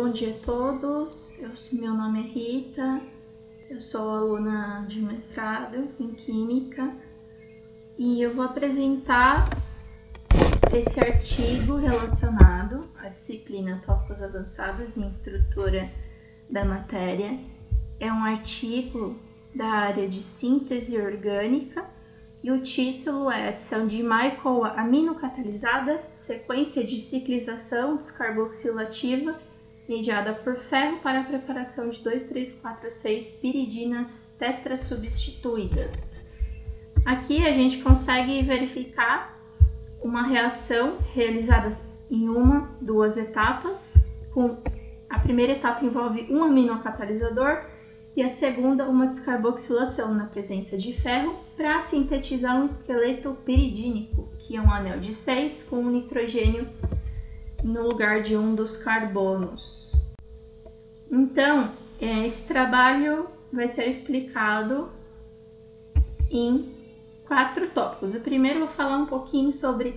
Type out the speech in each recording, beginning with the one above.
Bom dia a todos, meu nome é Rita, eu sou aluna de mestrado em Química e eu vou apresentar esse artigo relacionado à disciplina Tópicos Avançados em Estrutura da Matéria. É um artigo da área de síntese orgânica e o título é Adição de MyCoA aminocatalisada, sequência de ciclização descarboxilativa mediada por ferro para a preparação de 2,3,4,6 piridinas tetrasubstituídas. Aqui a gente consegue verificar uma reação realizada em duas etapas. A primeira etapa envolve um aminocatalisador e a segunda uma descarboxilação na presença de ferro para sintetizar um esqueleto piridínico, que é um anel de 6 com um nitrogênio no lugar de um dos carbonos. Então, esse trabalho vai ser explicado em 4 tópicos. O primeiro eu vou falar um pouquinho sobre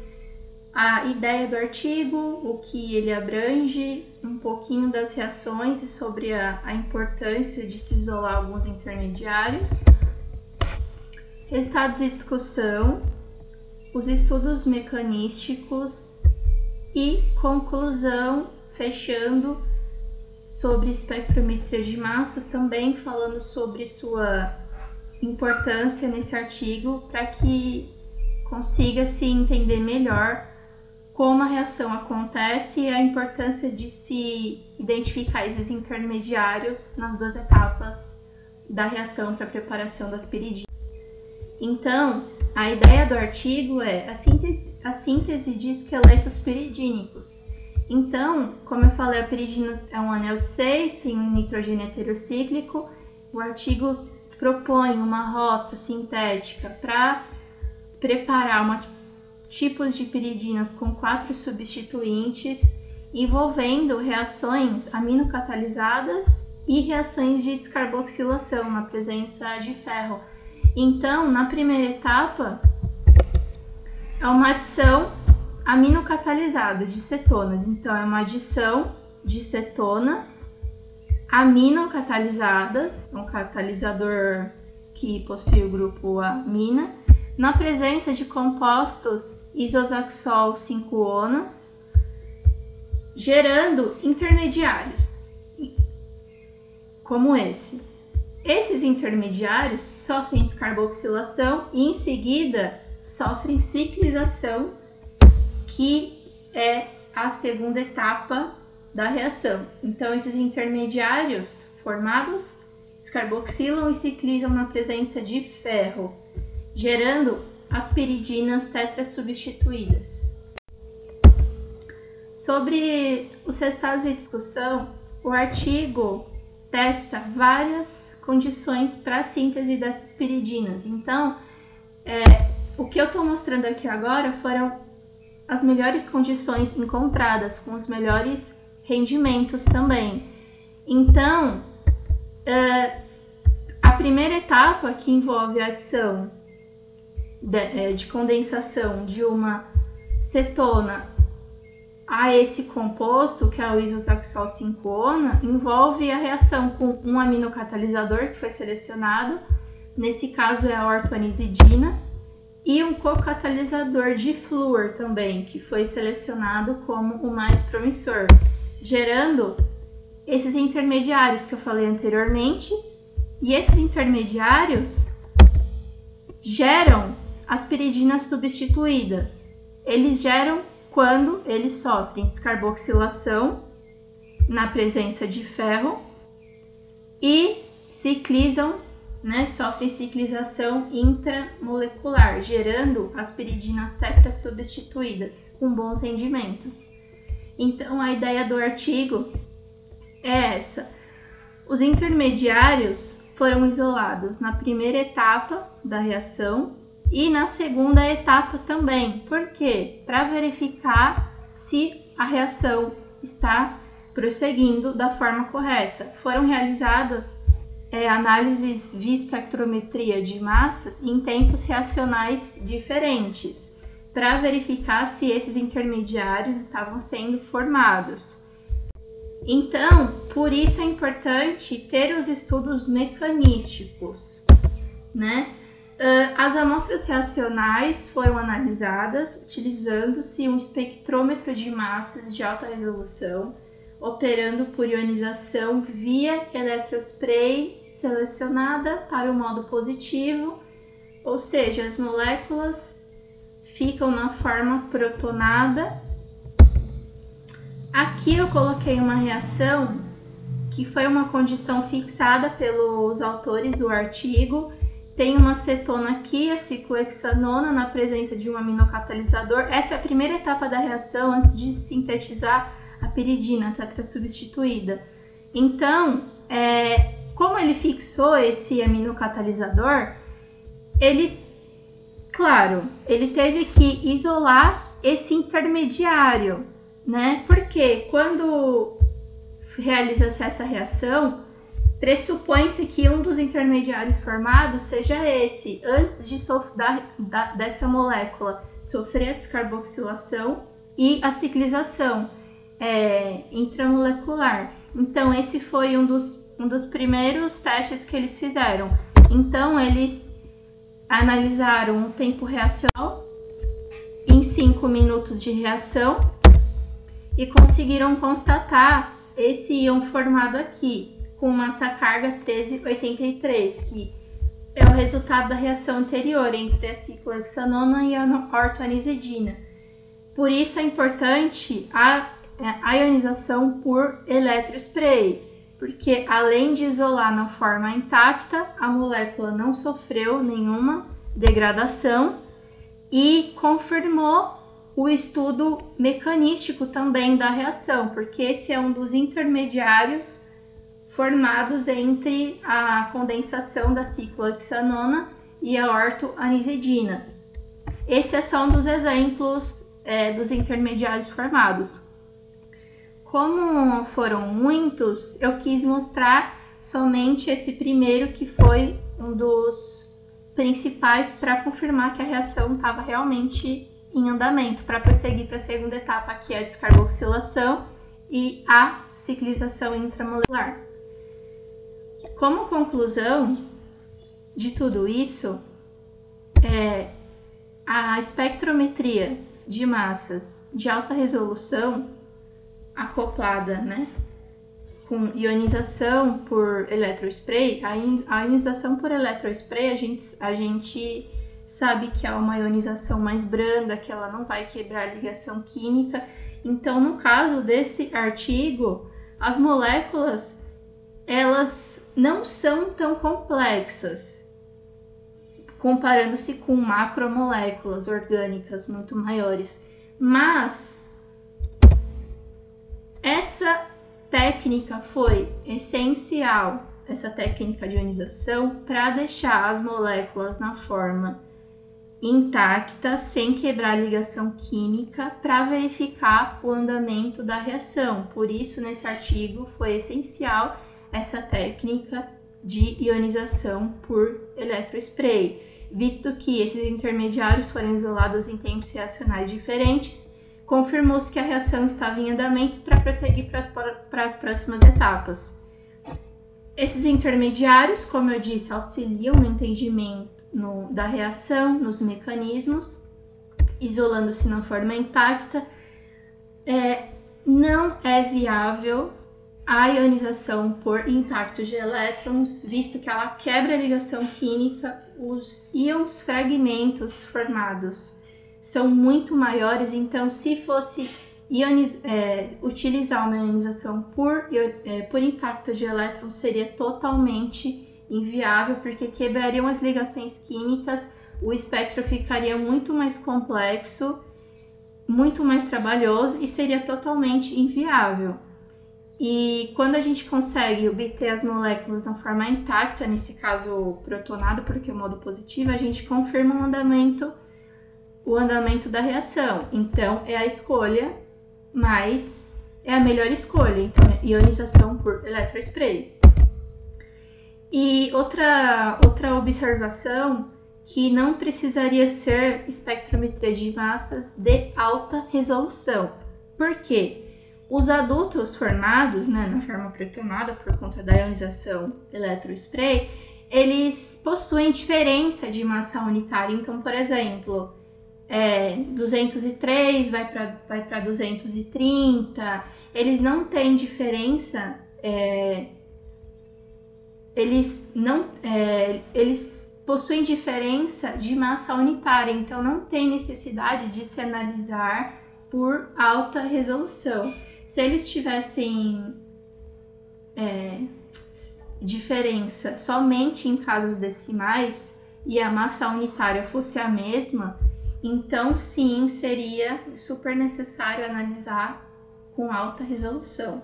a ideia do artigo, o que ele abrange, um pouquinho das reações e sobre a importância de se isolar alguns intermediários, resultados de discussão, os estudos mecanísticos e conclusão, fechando sobre espectrometria de massas, também falando sobre sua importância nesse artigo para que consiga se entender melhor como a reação acontece e a importância de se identificar esses intermediários nas duas etapas da reação para a preparação das piridinas. Então, a ideia do artigo é a síntese de esqueletos piridínicos. Então, como eu falei, a piridina é um anel de 6, tem um nitrogênio heterocíclico. O artigo propõe uma rota sintética para preparar tipos de piridinas com 4 substituintes, envolvendo reações aminocatalisadas e reações de descarboxilação na presença de ferro. Então, na primeira etapa, é uma adição aminocatalisada de cetonas. Então, é uma adição de cetonas aminocatalizadas, um catalisador que possui o grupo amina, na presença de compostos isosaxol 5-onas, gerando intermediários, como esse. Esses intermediários sofrem descarboxilação e, em seguida, sofrem ciclização, que é a segunda etapa da reação. Então, esses intermediários formados descarboxilam e ciclizam na presença de ferro, gerando as piridinas tetrasubstituídas. Sobre os resultados de discussão, o artigo testa várias condições para a síntese dessas piridinas. Então, o que eu estou mostrando aqui agora foram as melhores condições encontradas, com os melhores rendimentos também. Então, a primeira etapa, que envolve a adição de condensação de uma cetona a esse composto, que é o isosaxol 5-ona, envolve a reação com um aminocatalisador que foi selecionado, nesse caso é a ortoanizidina, e um cocatalisador de flúor também, que foi selecionado como o mais promissor, gerando esses intermediários que eu falei anteriormente, e esses intermediários geram as piridinas substituídas. Eles geram quando eles sofrem descarboxilação na presença de ferro e ciclizam, sofrem ciclização intramolecular, gerando as piridinas tetrasubstituídas com bons rendimentos. Então, a ideia do artigo é essa. Os intermediários foram isolados na primeira etapa da reação e na segunda etapa também. Por quê? Para verificar se a reação está prosseguindo da forma correta. Foram realizadas análises via espectrometria de massas em tempos reacionais diferentes, para verificar se esses intermediários estavam sendo formados. Então, por isso é importante ter os estudos mecanísticos, né? As amostras reacionais foram analisadas utilizando-se um espectrômetro de massas de alta resolução, operando por ionização via eletrospray selecionada para o modo positivo, ou seja, as moléculas ficam na forma protonada. Aqui eu coloquei uma reação que foi uma condição fixada pelos autores do artigo. Tem uma cetona aqui, a ciclohexanona, na presença de um aminocatalisador. Essa é a primeira etapa da reação antes de sintetizar a piridina tetrasubstituída. Então, como ele fixou esse aminocatalisador, ele teve que isolar esse intermediário, né? Porque quando realiza-se essa reação, pressupõe-se que um dos intermediários formados seja esse, antes de dessa molécula sofrer a descarboxilação e a ciclização intramolecular. Então, esse foi um dos primeiros testes que eles fizeram. Então, eles analisaram o tempo reacional em 5 minutos de reação e conseguiram constatar esse íon formado aqui, com massa carga 1383, que é o resultado da reação anterior entre a ciclohexanona e a ortoanizidina. Por isso é importante a ionização por eletrospray, porque além de isolar na forma intacta, a molécula não sofreu nenhuma degradação e confirmou o estudo mecanístico também da reação, porque esse é um dos intermediários formados entre a condensação da ciclohexanona e a ortoanizidina. Esse é só um dos exemplos dos intermediários formados. Como foram muitos, eu quis mostrar somente esse primeiro, que foi um dos principais para confirmar que a reação estava realmente em andamento, para prosseguir para a segunda etapa, que é a descarboxilação e a ciclização intramolecular. Como conclusão de tudo isso, a espectrometria de massas de alta resolução acoplada, né, com ionização por eletrospray, a ionização por eletrospray a gente sabe que é uma ionização mais branda, que ela não vai quebrar a ligação química. Então, no caso desse artigo, as moléculas elas não são tão complexas, comparando-se com macromoléculas orgânicas muito maiores. Mas essa técnica foi essencial, essa técnica de ionização, para deixar as moléculas na forma intacta, sem quebrar a ligação química, para verificar o andamento da reação. Por isso, nesse artigo, foi essencial essa técnica de ionização por eletrospray, visto que esses intermediários foram isolados em tempos reacionais diferentes, confirmou-se que a reação estava em andamento para prosseguir para as próximas etapas. Esses intermediários, como eu disse, auxiliam no entendimento da reação, nos mecanismos, isolando-se na forma intacta. Não é viável a ionização por impacto de elétrons, visto que ela quebra a ligação química, os íons fragmentos formados são muito maiores. Então, se fosse utilizar uma ionização por impacto de elétrons, seria totalmente inviável, porque quebrariam as ligações químicas, o espectro ficaria muito mais complexo, muito mais trabalhoso e seria totalmente inviável. E quando a gente consegue obter as moléculas na forma intacta, nesse caso protonado, porque é o modo positivo, a gente confirma o andamento da reação. Então, é a escolha, mas é a melhor escolha. Então, é ionização por eletrospray. E outra observação, que não precisaria ser espectrometria de massas de alta resolução. Por quê? Os adultos formados, né, na forma protonada por conta da ionização eletrospray, eles possuem diferença de massa unitária. Então, por exemplo, 203 vai para 230, eles não têm diferença, eles possuem diferença de massa unitária, então não tem necessidade de se analisar por alta resolução. Se eles tivessem diferença somente em casas decimais e a massa unitária fosse a mesma, então sim, seria super necessário analisar com alta resolução.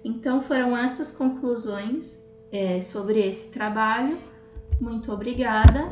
Então foram essas conclusões sobre esse trabalho. Muito obrigada.